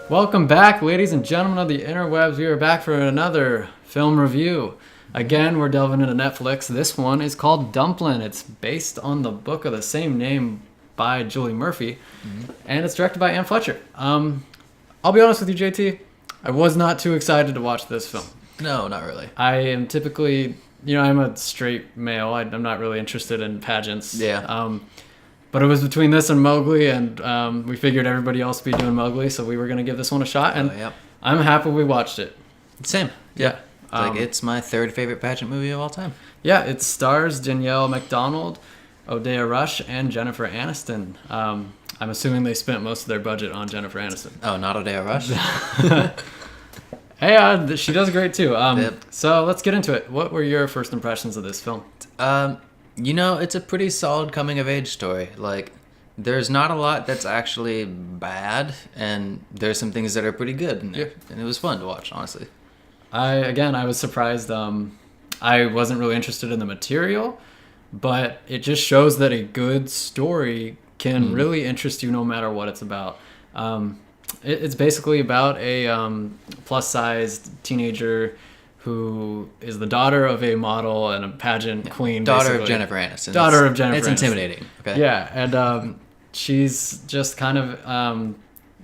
Welcome back, ladies and gentlemen of the interwebs. We are back for another film review. Again, we're delving into Netflix. This one is called Dumplin. It's based on the book of the same name by Julie Murphy, and it's directed by Anne Fletcher. I'll be honest with you, JT. I was not too excited to watch this film. No, not really. I am typically, I'm a straight male. I'm not really interested in pageants. Yeah. But it was between this and Mowgli, and we figured everybody else would be doing Mowgli, so we were going to give this one a shot, and yep. I'm happy we watched it. Same. Yeah. It's my third favorite pageant movie of all time. Yeah, it stars Danielle MacDonald, Odeya Rush, and Jennifer Aniston. I'm assuming they spent most of their budget on Jennifer Aniston. Oh, not Odeya Rush? Hey, she does great too. Yep. So let's get into it. What were your first impressions of this film? It's a pretty solid coming-of-age story. Like, there's not a lot that's actually bad, and there's some things that are pretty good in there. Yeah. And it was fun to watch, honestly. I was surprised. I wasn't really interested in the material, but it just shows that a good story can really interest you no matter what it's about. It's basically about a plus-sized teenager who is the daughter of a model and a pageant queen. Daughter basically. of Jennifer Aniston. Daughter of Jennifer Aniston. It's intimidating. Okay. Yeah, and she's just kind of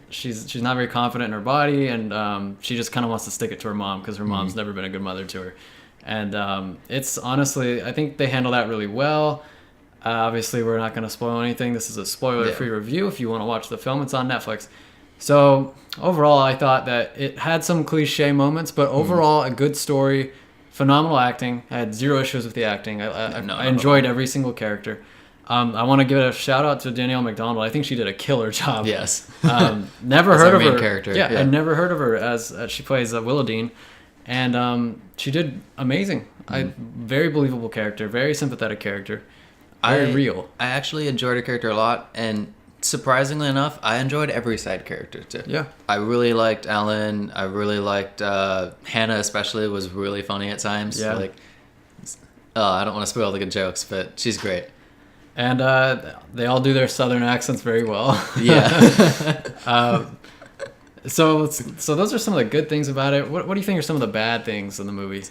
she's not very confident in her body, and she just kind of wants to stick it to her mom because her mom's never been a good mother to her. And it's honestly, I think they handle that really well. Obviously, we're not going to spoil anything. This is a spoiler-free review. If you want to watch the film, it's on Netflix. So overall, I thought that it had some cliche moments, but overall, a good story, phenomenal acting. I had zero issues with the acting. I enjoyed every single character. I want to give a shout out to Danielle MacDonald. I think she did a killer job. Yes. Never heard of her. Main character. Yeah, I never heard of her as she plays Willowdean, and she did amazing. Very believable character, very sympathetic character, very real. I actually enjoyed her character a lot, and surprisingly enough, I enjoyed every side character too. Yeah. I really liked Ellen. I really liked Hannah, especially, was really funny at times. Yeah. I don't want to spoil the good jokes, but she's great. And they all do their southern accents very well. Yeah. So those are some of the good things about it. What do you think are some of the bad things in the movie?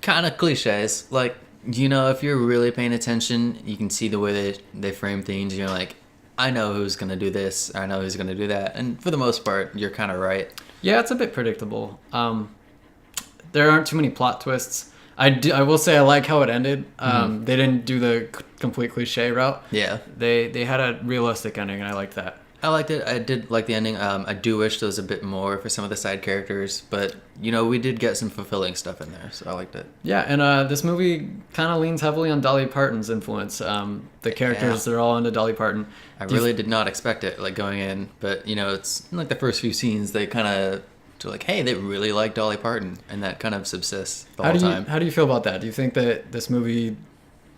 Kind of cliches. Like, if you're really paying attention, you can see the way they frame things. You're like, I know who's going to do this. I know who's going to do that. And for the most part, you're kind of right. Yeah, it's a bit predictable. There aren't too many plot twists. I will say I like how it ended. They didn't do the complete cliche route. Yeah. They had a realistic ending, and I liked that. I liked it. I did like the ending. I do wish there was a bit more for some of the side characters, but we did get some fulfilling stuff in there, so I liked it. Yeah, and this movie kind of leans heavily on Dolly Parton's influence. The characters, they're all into Dolly Parton. I really did not expect it, going in, but it's like the first few scenes, they kind of like, hey, they really like Dolly Parton, and that kind of subsists the whole time. How do you feel about that? Do you think that this movie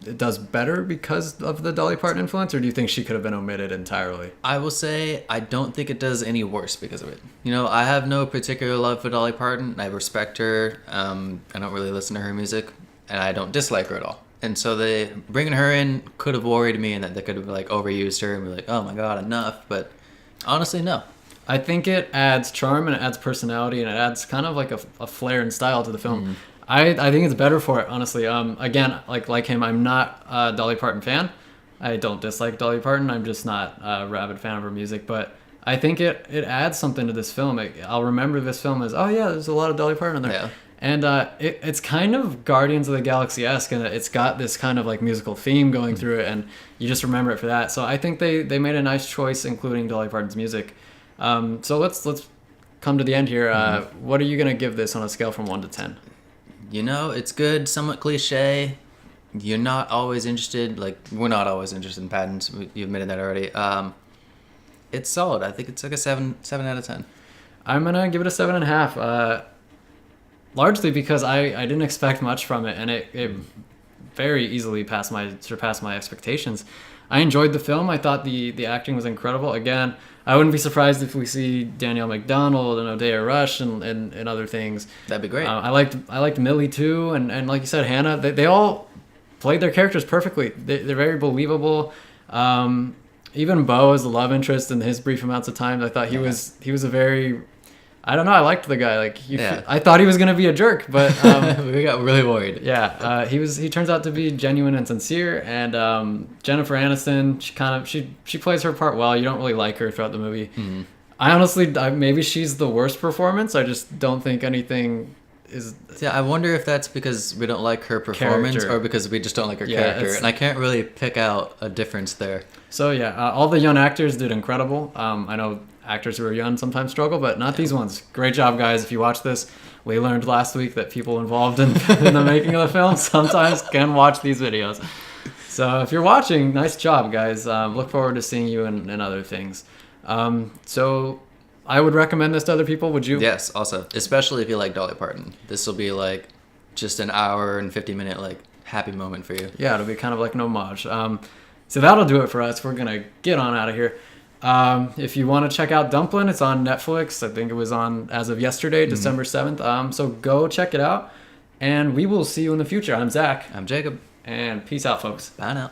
it does better because of the Dolly Parton influence, or do you think she could have been omitted entirely? I will say I don't think it does any worse because of it. I have no particular love for Dolly Parton. I respect her. I don't really listen to her music, and I don't dislike her at all. And so bringing her in could have worried me, and that they could have overused her and be like, oh my god, enough. But honestly, no. I think it adds charm and it adds personality and it adds kind of like a flair and style to the film. I think it's better for it, honestly. Again, like him, I'm not a Dolly Parton fan. I don't dislike Dolly Parton. I'm just not a rabid fan of her music. But I think it adds something to this film. I'll remember this film as, oh yeah, there's a lot of Dolly Parton in there. Yeah. And it's kind of Guardians of the Galaxy-esque, and it's got this kind of musical theme going through it, and you just remember it for that. So I think they made a nice choice including Dolly Parton's music. So let's come to the end here. What are you going to give this on a scale from 1 to 10? It's good, somewhat cliche. You're not always interested. We're not always interested in patents. You admitted that already. It's solid. I think it's like a 7 out of 10. I'm going to give it a 7.5. Largely because I didn't expect much from it, and it very easily surpassed my expectations. I enjoyed the film. I thought the acting was incredible. Again, I wouldn't be surprised if we see Danielle MacDonald and Odeya Rush and other things. That'd be great. I liked Millie too, and like you said, Hannah. They all played their characters perfectly. They're very believable. even Bo as the love interest in his brief amounts of time, I thought he was a very, I don't know, I liked the guy. Like I thought he was gonna be a jerk, but we got really worried. Yeah, he turns out to be genuine and sincere. And Jennifer Aniston, she plays her part well. You don't really like her throughout the movie. Mm-hmm. I honestly, maybe she's the worst performance. I just don't think anything is. Yeah, I wonder if that's because we don't like her performance Character. or because we just don't like her character. And I can't really pick out a difference there. So yeah, all the young actors did incredible. I know actors who are young sometimes struggle, but not these ones. Great job, guys. If you watch this, we learned last week that people involved in the making of the film sometimes can watch these videos. So if you're watching, nice job, guys. Look forward to seeing you in other things. So I would recommend this to other people. Would you? Yes, also, especially if you like Dolly Parton. This will be like just an hour and 50-minute like happy moment for you. Yeah, it'll be kind of like an homage. So that'll do it for us. We're gonna get on out of here. If you want to check out Dumplin, it's on Netflix. I think it was on as of yesterday, December 7th. So go check it out, and we will see you in the future. I'm Zach. I'm Jacob. And peace out, folks. Bye now.